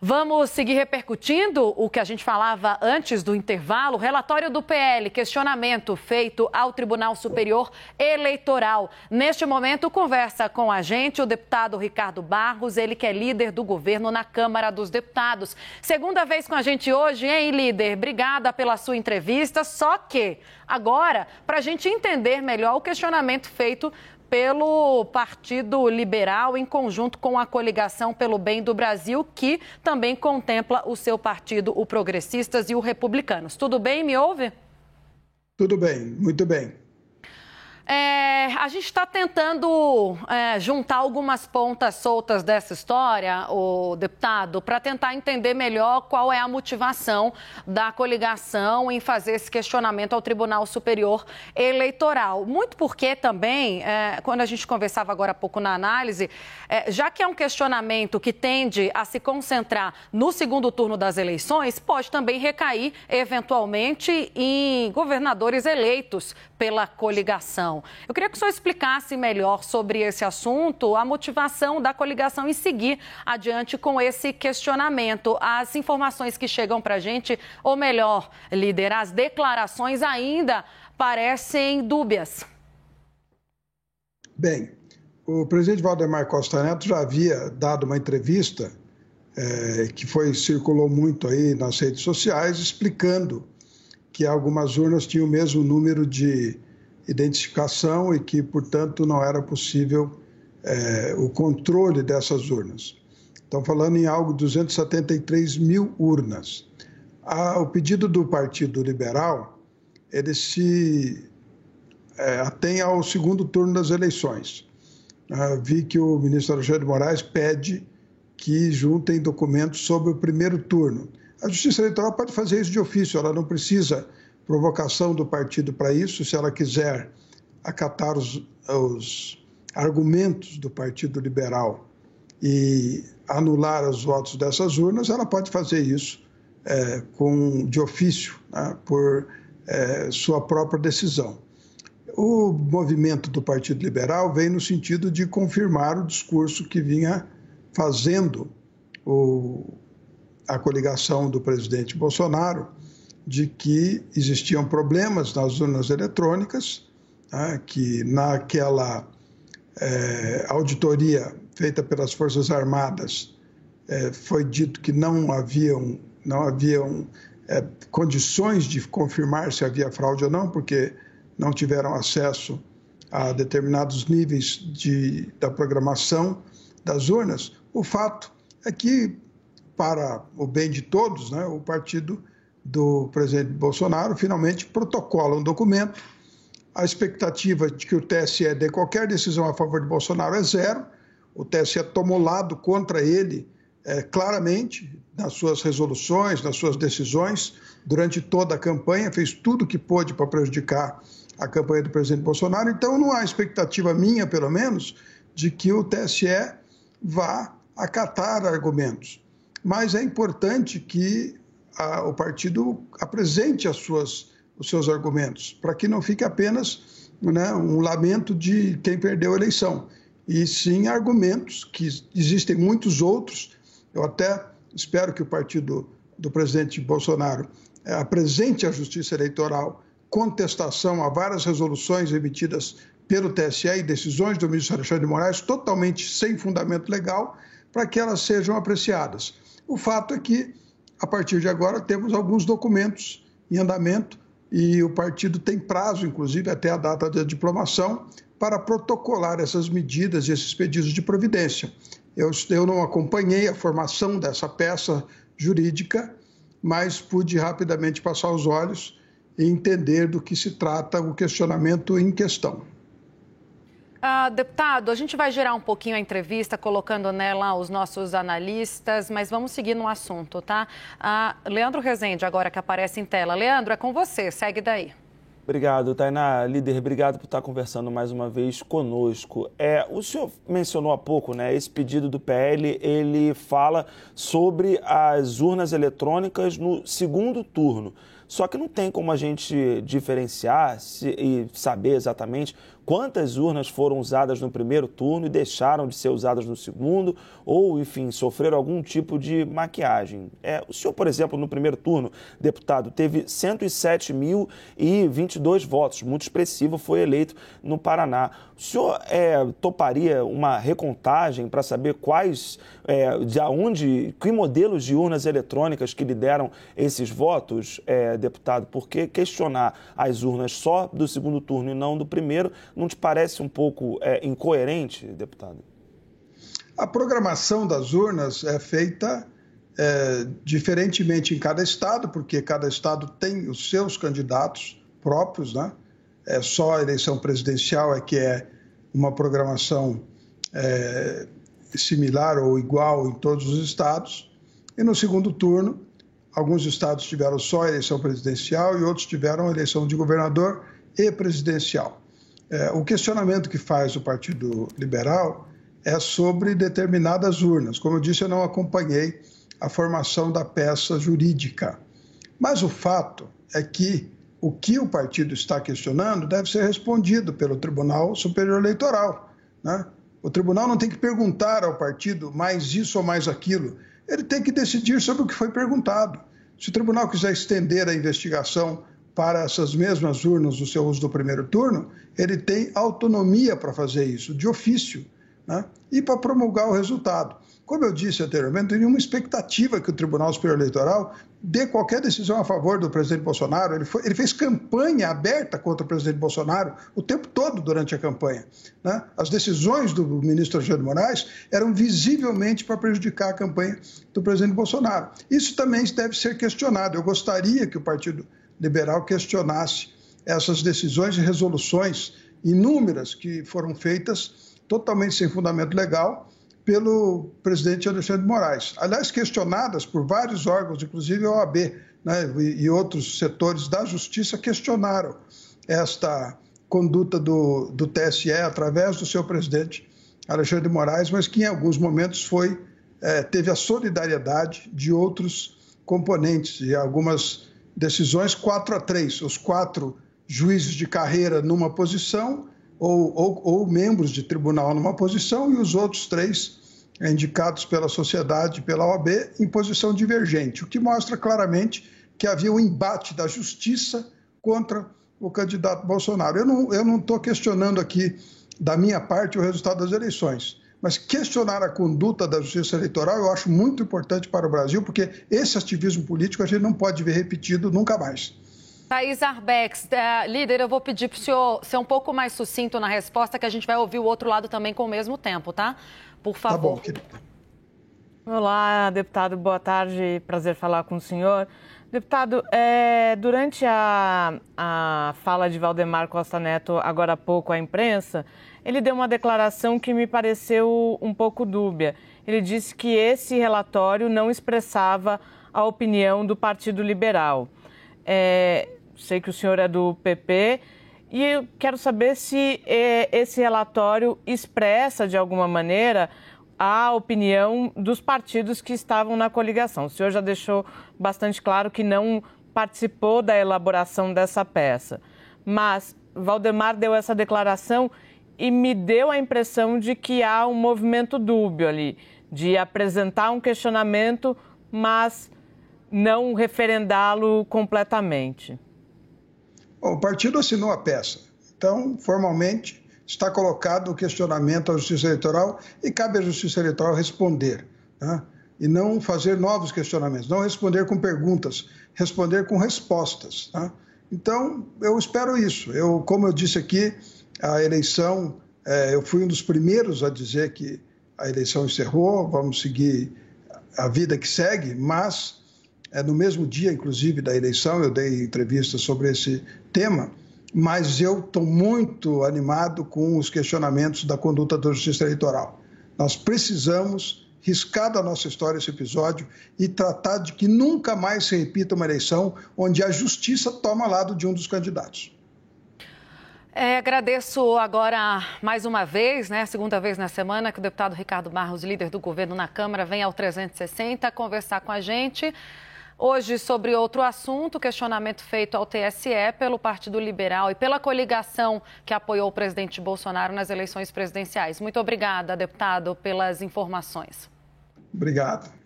Vamos seguir repercutindo o que a gente falava antes do intervalo. Relatório do PL, questionamento feito ao Tribunal Superior Eleitoral. Neste momento, conversa com a gente o deputado Ricardo Barros, ele que é líder do governo na Câmara dos Deputados. Segunda vez com a gente hoje, hein, líder? Obrigada pela sua entrevista. Só que agora, para a gente entender melhor o questionamento feito pelo Partido Liberal, em conjunto com a Coligação pelo Bem do Brasil, que também contempla o seu partido, o Progressistas e o Republicanos. Tudo bem? Me ouve? Tudo bem, muito bem. A gente está tentando juntar algumas pontas soltas dessa história, o deputado, para tentar entender melhor qual é a motivação da coligação em fazer esse questionamento ao Tribunal Superior Eleitoral. Muito porque também, quando a gente conversava agora há pouco na análise, já que é um questionamento que tende a se concentrar no segundo turno das eleições, pode também recair, eventualmente, em governadores eleitos pela coligação. Eu queria que o senhor explicasse melhor sobre esse assunto, a motivação da coligação em seguir adiante com esse questionamento. As informações que chegam para a gente, ou melhor, líder, as declarações ainda parecem dúbias. Bem, o presidente Valdemar Costa Neto já havia dado uma entrevista que circulou muito aí nas redes sociais, explicando que algumas urnas tinham o mesmo número de identificação e que, portanto, não era possível o controle dessas urnas. Estão falando em algo de 273 mil urnas. O pedido do Partido Liberal, ele se atém ao segundo turno das eleições. Vi que o ministro Alexandre de Moraes pede que juntem documentos sobre o primeiro turno. A Justiça Eleitoral pode fazer isso de ofício, ela não precisa provocação do partido para isso. Se ela quiser acatar os argumentos do Partido Liberal e anular os votos dessas urnas, ela pode fazer isso de ofício, né, por sua própria decisão. O movimento do Partido Liberal vem no sentido de confirmar o discurso que vinha fazendo a coligação do presidente Bolsonaro, de que existiam problemas nas urnas eletrônicas, né, que naquela auditoria feita pelas Forças Armadas foi dito que não haviam condições de confirmar se havia fraude ou não, porque não tiveram acesso a determinados níveis da programação das urnas. O fato é que, para o bem de todos, né, o partido do presidente Bolsonaro finalmente protocola um documento. A expectativa de que o TSE dê qualquer decisão a favor de Bolsonaro é zero. O TSE tomou lado contra ele claramente nas suas resoluções, nas suas decisões, durante toda a campanha, fez tudo o que pôde para prejudicar a campanha do presidente Bolsonaro. Então, não há expectativa minha, pelo menos, de que o TSE vá acatar argumentos. Mas é importante que o partido apresente os seus argumentos, para que não fique apenas, né, um lamento de quem perdeu a eleição, e sim argumentos, que existem muitos outros. Eu até espero que o partido do presidente Bolsonaro apresente à Justiça Eleitoral contestação a várias resoluções emitidas pelo TSE e decisões do ministro Alexandre de Moraes totalmente sem fundamento legal, para que elas sejam apreciadas. O fato é que, a partir de agora, temos alguns documentos em andamento e o partido tem prazo, inclusive, até a data da diplomação, para protocolar essas medidas e esses pedidos de providência. Eu não acompanhei a formação dessa peça jurídica, mas pude rapidamente passar os olhos e entender do que se trata o questionamento em questão. Deputado, a gente vai gerar um pouquinho a entrevista, colocando nela os nossos analistas, mas vamos seguir no assunto, tá? Leandro Rezende, agora que aparece em tela. Leandro, é com você, segue daí. Obrigado, Tainá. Líder, obrigado por estar conversando mais uma vez conosco. O senhor mencionou há pouco, né, esse pedido do PL, ele fala sobre as urnas eletrônicas no segundo turno. Só que não tem como a gente diferenciar e saber exatamente quantas urnas foram usadas no primeiro turno e deixaram de ser usadas no segundo, ou, enfim, sofreram algum tipo de maquiagem. O senhor, por exemplo, no primeiro turno, deputado, teve 107.022 votos, muito expressivo, foi eleito no Paraná. O senhor toparia uma recontagem para saber que modelos de urnas eletrônicas que lhe deram esses votos, deputado? Porque questionar as urnas só do segundo turno e não do primeiro não te parece um pouco incoerente, deputado? A programação das urnas é feita diferentemente em cada estado, porque cada estado tem os seus candidatos próprios, né? Só a eleição presidencial que é uma programação similar ou igual em todos os estados. E no segundo turno, alguns estados tiveram só a eleição presidencial e outros tiveram a eleição de governador e presidencial. O questionamento que faz o Partido Liberal é sobre determinadas urnas. Como eu disse, eu não acompanhei a formação da peça jurídica. Mas o fato é que o que o partido está questionando deve ser respondido pelo Tribunal Superior Eleitoral, né? O tribunal não tem que perguntar ao partido mais isso ou mais aquilo. Ele tem que decidir sobre o que foi perguntado. Se o tribunal quiser estender a investigação para essas mesmas urnas do seu uso do primeiro turno, ele tem autonomia para fazer isso, de ofício, né? E para promulgar o resultado. Como eu disse anteriormente, não tem nenhuma expectativa que o Tribunal Superior Eleitoral dê qualquer decisão a favor do presidente Bolsonaro. Ele fez campanha aberta contra o presidente Bolsonaro o tempo todo durante a campanha, né? As decisões do ministro Alexandre de Moraes eram visivelmente para prejudicar a campanha do presidente Bolsonaro. Isso também deve ser questionado. Eu gostaria que o Partido Liberal questionasse essas decisões e resoluções inúmeras que foram feitas totalmente sem fundamento legal pelo presidente Alexandre de Moraes. Aliás, questionadas por vários órgãos, inclusive a OAB, né, e outros setores da Justiça questionaram esta conduta do TSE através do seu presidente Alexandre de Moraes, mas que em alguns momentos teve a solidariedade de outros componentes e algumas decisões 4-3, os 4 juízes de carreira numa posição ou membros de tribunal numa posição e os outros 3 indicados pela sociedade, pela OAB, em posição divergente, o que mostra claramente que havia um embate da justiça contra o candidato Bolsonaro. Eu não estou questionando aqui, da minha parte, o resultado das eleições, mas questionar a conduta da justiça eleitoral eu acho muito importante para o Brasil, porque esse ativismo político a gente não pode ver repetido nunca mais. Thaís Arbex, líder, eu vou pedir para o senhor ser um pouco mais sucinto na resposta, que a gente vai ouvir o outro lado também com o mesmo tempo, tá? Por favor. Tá bom, querida. Olá, deputado, boa tarde, prazer falar com o senhor. Deputado, durante a fala de Valdemar Costa Neto, agora há pouco à imprensa, ele deu uma declaração que me pareceu um pouco dúbia. Ele disse que esse relatório não expressava a opinião do Partido Liberal. Sei que o senhor é do PP e eu quero saber se esse relatório expressa, de alguma maneira, a opinião dos partidos que estavam na coligação. O senhor já deixou bastante claro que não participou da elaboração dessa peça, mas Valdemar deu essa declaração e me deu a impressão de que há um movimento dúbio ali, de apresentar um questionamento, mas não referendá-lo completamente. Bom, o partido assinou a peça, então, formalmente, está colocado o questionamento à Justiça Eleitoral e cabe à Justiça Eleitoral responder, né? E não fazer novos questionamentos, não responder com perguntas, responder com respostas, né? Então, eu espero isso. Como eu disse aqui, a eleição, eu fui um dos primeiros a dizer que a eleição encerrou, vamos seguir a vida que segue, mas no mesmo dia, inclusive, da eleição, eu dei entrevistas sobre esse tema, mas eu estou muito animado com os questionamentos da conduta da Justiça Eleitoral. Nós precisamos riscar da nossa história esse episódio e tratar de que nunca mais se repita uma eleição onde a justiça toma lado de um dos candidatos. Agradeço agora mais uma vez, segunda vez na semana, que o deputado Ricardo Barros, líder do governo na Câmara, vem ao 360 conversar com a gente. Hoje, sobre outro assunto, questionamento feito ao TSE pelo Partido Liberal e pela coligação que apoiou o presidente Bolsonaro nas eleições presidenciais. Muito obrigada, deputado, pelas informações. Obrigado.